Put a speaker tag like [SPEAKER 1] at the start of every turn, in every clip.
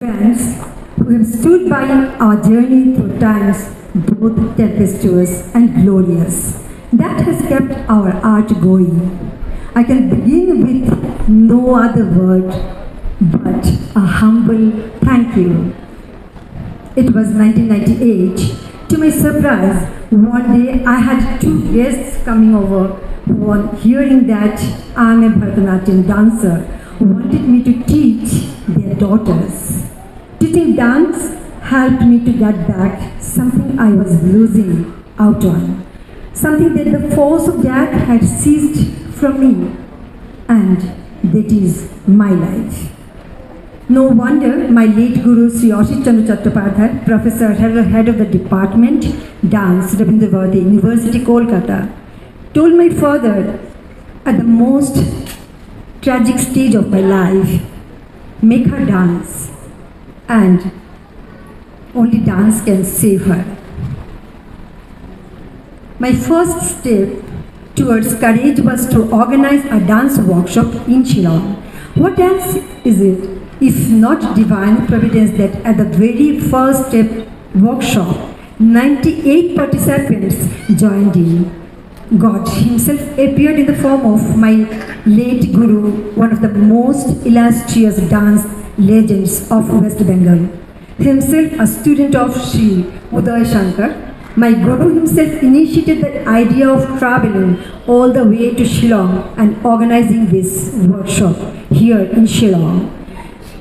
[SPEAKER 1] Friends who have stood by our journey through times both tempestuous and glorious. That has kept our art going. I can begin with no other word but a humble thank you. It was 1998. To my surprise, one day I had two guests coming over who, on hearing that I am a Bharatanatyam dancer, wanted me to teach their daughters. Teaching dance helped me to get back something I was losing out on, something that the force of death had seized from me, and that is my life. No wonder my late guru Sri Chanda professor, head of the department, dance, Rabindranath University, Kolkata, told my father at the most tragic stage of my life, make her dance, and only dance can save her. My first step towards courage was to organize a dance workshop in Shillong. What else is it if not divine providence that at the very first step workshop, 98 participants joined in. God himself appeared in the form of my late guru, one of the most illustrious dance legends of West Bengal. Himself a student of Sri Uday Shankar, my guru himself initiated the idea of traveling all the way to Shillong and organizing this workshop here in Shillong.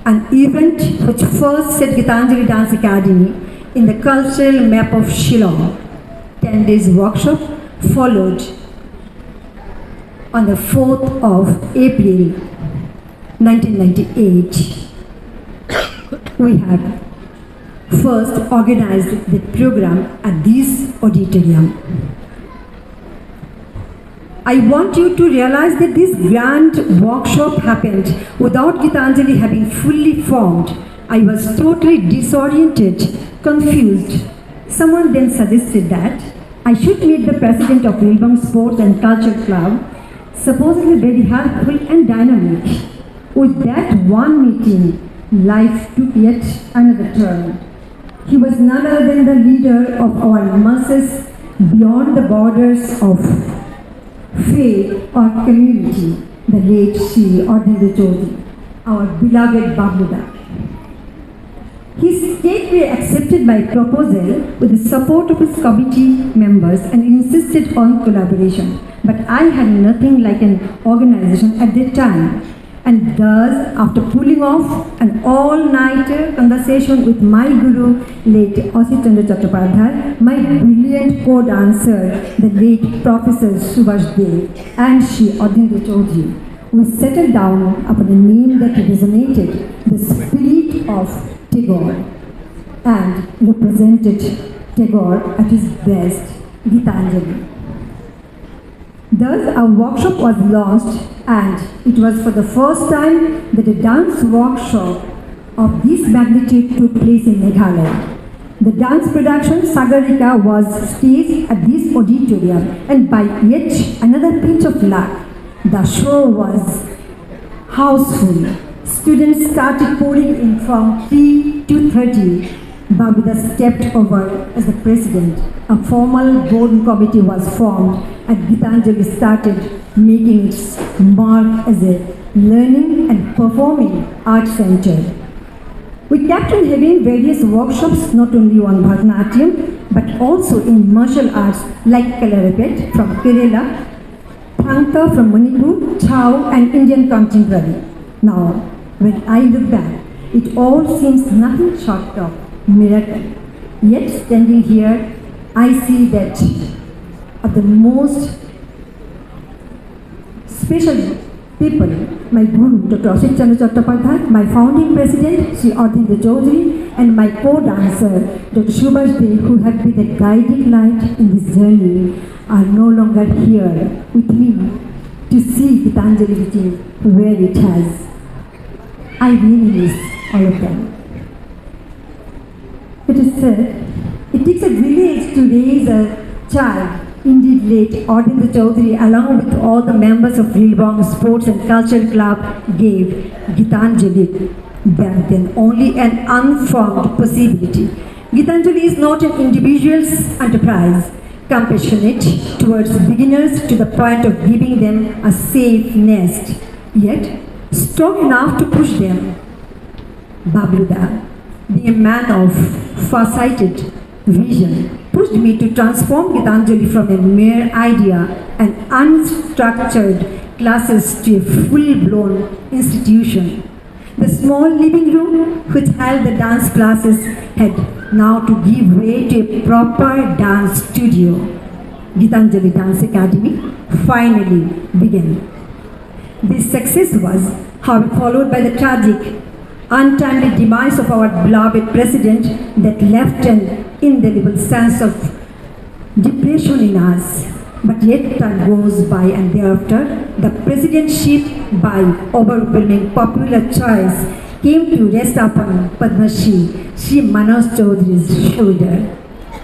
[SPEAKER 1] An event which first set Gitanjali Dance Academy in the cultural map of Shillong. 10 days workshop followed on the 4th of April 1998. We had first organized the program at this auditorium. I want you to realize that this grand workshop happened without Gitanjali having fully formed. I was totally disoriented, confused. Someone then suggested that I should meet the president of Wilbang Sports and Culture Club, supposedly very helpful and dynamic. With that one meeting, life took yet another turn. He was none other than the leader of our masses beyond the borders of faith or community, the late Sri Chanda, our beloved Babuda. He straightway accepted my proposal with the support of his committee members and insisted on collaboration. But I had nothing like an organization at that time. And thus, after pulling off an all-nighter conversation with my guru, late Chanda, my brilliant co-dancer, the late Professor Subhash Dev, and Sri Chanda, we settled down upon a name that resonated, the spirit of Tagore, and represented Tagore at his best, Gitanjali. Thus, our workshop was launched, and it was for the first time that a dance workshop of this magnitude took place in Meghalaya. The dance production Sagarika was staged at this auditorium, and by yet another pinch of luck, the show was houseful. Students started pouring in from 3 to 30. Babuda stepped over as the president. A formal board committee was formed, and Gitanjali started making its mark as a learning and performing art center. We kept on having various workshops not only on Bharatanatyam but also in martial arts like Kalaripet from Kerala, Thangta from Manipur, Chao and Indian contemporary. Now, when I look back, it all seems nothing short of miracle. Yet standing here, I see that of the most special people, my guru, Dr. Sri Chanda, my founding president, Sri Chanda, and my co-dancer, Dr. Subhash Dev, who have been the guiding light in this journey, are no longer here with me to see Gitanjali reaching where it has. I really miss all of them. It is said, it takes a village to raise a child. Indeed, late Chanda Chaudhary, along with all the members of Wilbang Sports and Culture Club, gave Gitanjali back then only an unformed possibility. Gitanjali is not an individual's enterprise, compassionate towards beginners to the point of giving them a safe nest, yet strong enough to push them. Babluda, being a man of far-sighted vision, pushed me to transform Gitanjali from a mere idea and unstructured classes to a full-blown institution. The small living room which held the dance classes had now to give way to a proper dance studio. Gitanjali Dance Academy finally began. This success was, however, followed by the tragic, untimely demise of our beloved president that left an indelible sense of depression in us. But yet time goes by and thereafter, the presidentship by overwhelming popular choice came to rest upon Padma Shri Manas Chaudhary's shoulder.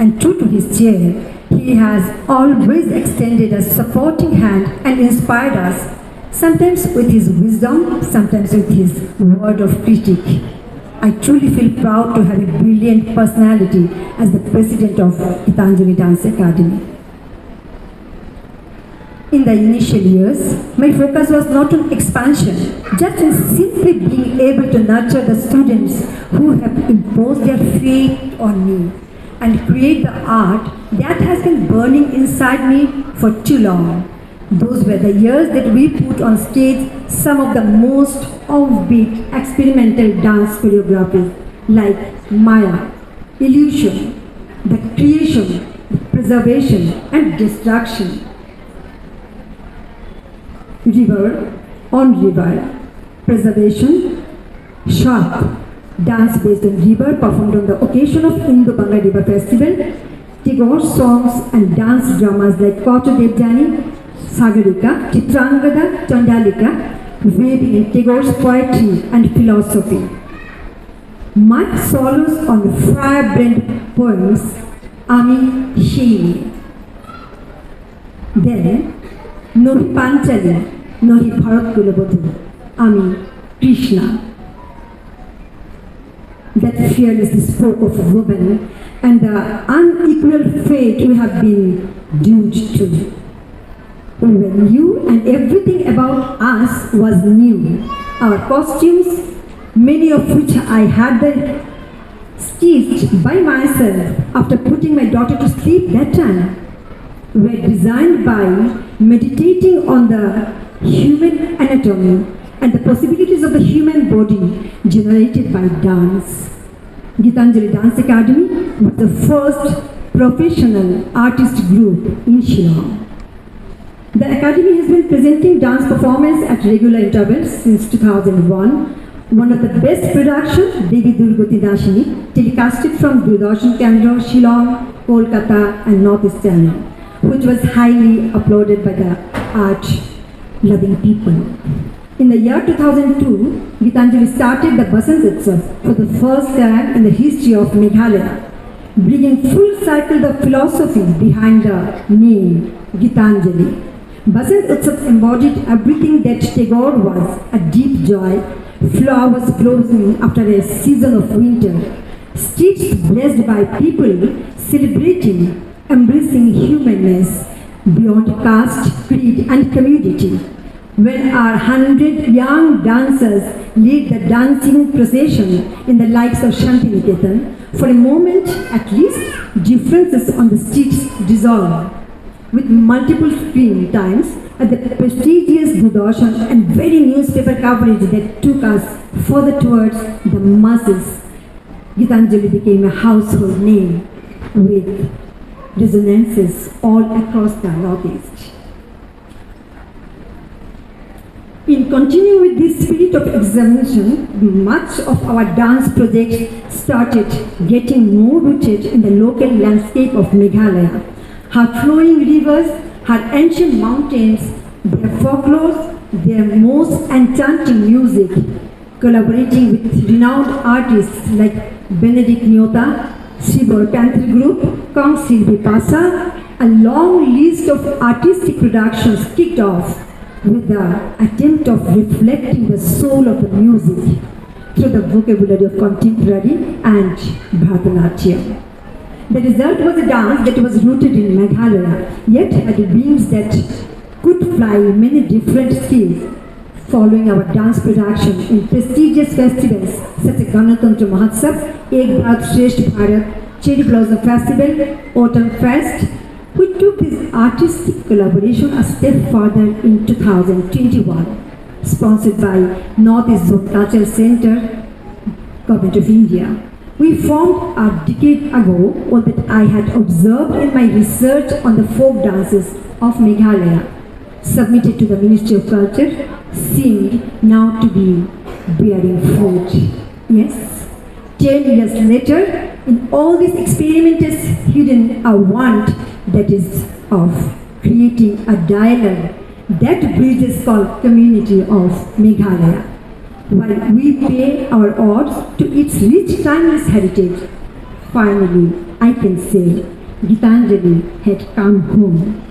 [SPEAKER 1] And true to his chair, he has always extended a supporting hand and inspired us, sometimes with his wisdom, sometimes with his word of critique. I truly feel proud to have a brilliant personality as the president of Gitanjali Dance Academy. In the initial years, my focus was not on expansion, just in simply being able to nurture the students who have imposed their faith on me and create the art that has been burning inside me for too long. Those were the years that we put on stage some of the most offbeat experimental dance choreographies like Maya, Illusion, the creation, the preservation and destruction. River on river, preservation, sharp, dance based on river performed on the occasion of Indo-Banga River Festival, Tagore songs and dance dramas like Koto Devjani, Sagarika, Chitrangada, Chandalika, weaving in Tagore's poetry and philosophy. My solos on fire-brand poems, Ami Sheini. Then, Nohi Panchali, Nohi Bharat Kulabodhu, Ami Krishna. That fearlessly spoke of women and the unequal fate we have been doomed to. When you and everything about us was new, our costumes, many of which I had them stitched by myself after putting my daughter to sleep that time, were designed by meditating on the human anatomy and the possibilities of the human body generated by dance. Gitanjali Dance Academy was the first professional artist group in Shillong. The Academy has been presenting dance performance at regular intervals since 2001. One of the best productions, Devi Durgati Dashini, telecasted from Doordarshan Kendra, Shillong, Kolkata and North East Channel, which was highly applauded by the art-loving people. In the year 2002, Gitanjali started the Basant Utsav for the first time in the history of Meghalaya, bringing full cycle the philosophy behind the name Gitanjali. Basant Utsav embodied everything that Tagore was, a deep joy, flowers blossoming after a season of winter, streets blessed by people celebrating, embracing humanness beyond caste, creed and community. When our 100 young dancers lead the dancing procession in the likes of Shantiniketan, for a moment at least, differences on the streets dissolve. With multiple screen times at the prestigious Doordarshan and very newspaper coverage that took us further towards the masses, Gitanjali became a household name with resonances all across the Northeast. In continuing with this spirit of examination, much of our dance projects started getting more rooted in the local landscape of Meghalaya. Her flowing rivers, her ancient mountains, their folklore, their most enchanting music, collaborating with renowned artists like Benedict Nyota, Shibor Panther Group, Kong Silvi Pasa, a long list of artistic productions kicked off with the attempt of reflecting the soul of the music, through the vocabulary of contemporary and Bharatanatyam. The result was a dance that was rooted in Meghalaya, yet had wings that could fly many different skills. Following our dance production in prestigious festivals such as Ganatantra Mahotsav, Ek Bharat Shresth Bharat, Cherry Blossom Festival, Autumn Fest, we took this artistic collaboration a step further in 2021, sponsored by Northeast Zone Cultural Center, Government of India. We formed a decade ago what that I had observed in my research on the folk dances of Meghalaya, submitted to the Ministry of Culture, seemed now to be bearing fruit. Yes, 10 years later, in all this experiment is hidden a want that is of creating a dialogue that bridges called community of Meghalaya. While we pay our odds to its rich timeless heritage, finally I can say Gitanjali had come home.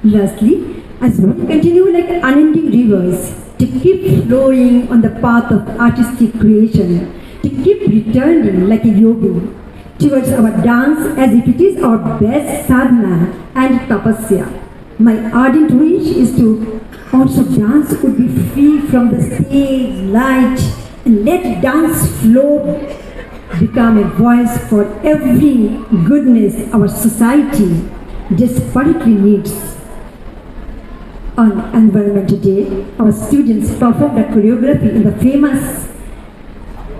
[SPEAKER 1] Lastly, as we continue like unending rivers to keep flowing on the path of artistic creation, to keep returning like a yogi towards our dance as if it is our best sadhana and tapasya. My ardent wish is to also dance could be free from the stage, light, and let dance flow become a voice for every goodness our society desperately needs. On Environmental Day, our students performed a choreography in the famous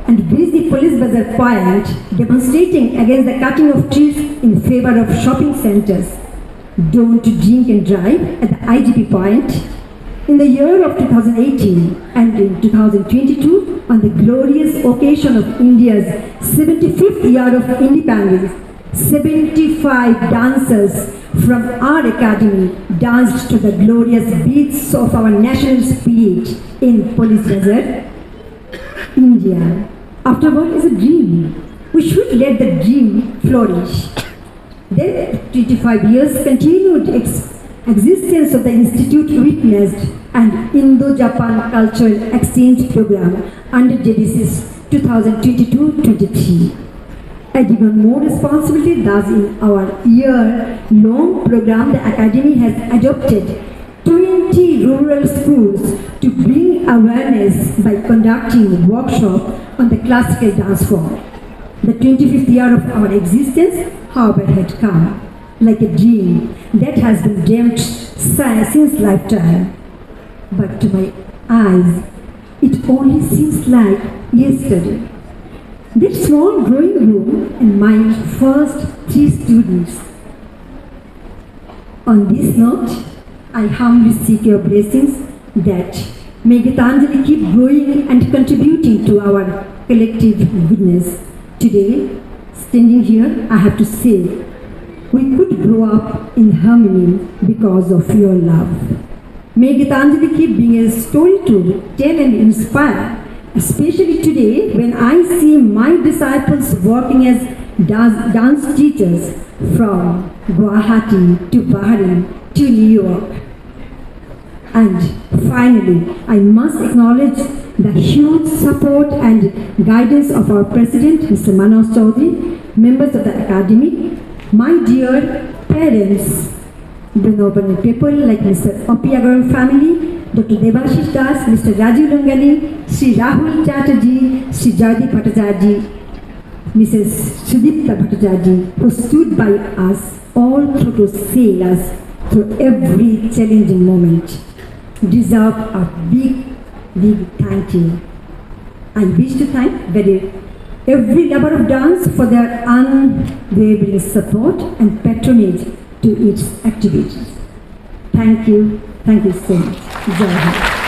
[SPEAKER 1] and busy police bazaar point, demonstrating against the cutting of trees in favor of shopping centers. Don't drink and drive at the IGP point. In the year of 2018 and in 2022, on the glorious occasion of India's 75th year of independence, 75 dancers from our academy danced to the glorious beats of our national spirit in Police Desert, India. Afterward is a dream. We should let the dream flourish. Then 25 years continued existence of the Institute witnessed an Indo-Japan Cultural Exchange Program under JDC's 2022-23. And even more responsibility, thus in our year-long program, the Academy has adopted 20 rural schools to bring awareness by conducting workshops on the classical dance form. The 25th year of our existence, however, had come like a dream that has been dreamt since lifetime. But to my eyes, it only seems like yesterday. That small growing room and my first 3 students. On this note, I humbly seek your blessings that may Gitanjali keep growing and contributing to our collective goodness. Today, standing here, I have to say, we could grow up in harmony because of your love. May Gitanjali keep being a story to tell and inspire, especially today when I see my disciples working as dance teachers from Guwahati to Bahrain to New York. And finally, I must acknowledge the huge support and guidance of our President, Mr. Manoj Chaudhary, members of the Academy, my dear parents, the noble people like Mr. Opi Agaram family, Dr. Devashish Das, Mr. Rajiv Lungali, Sri Rahul Chatterjee, Sri Jaydeep Bhattacharya, Mrs. Sudipta Bhattacharya, who stood by us all through to sail us through every challenging moment, deserve a big thank you. I wish to thank every lover of dance for their unwavering support and patronage to its activities. Thank you so much. Jai Hind.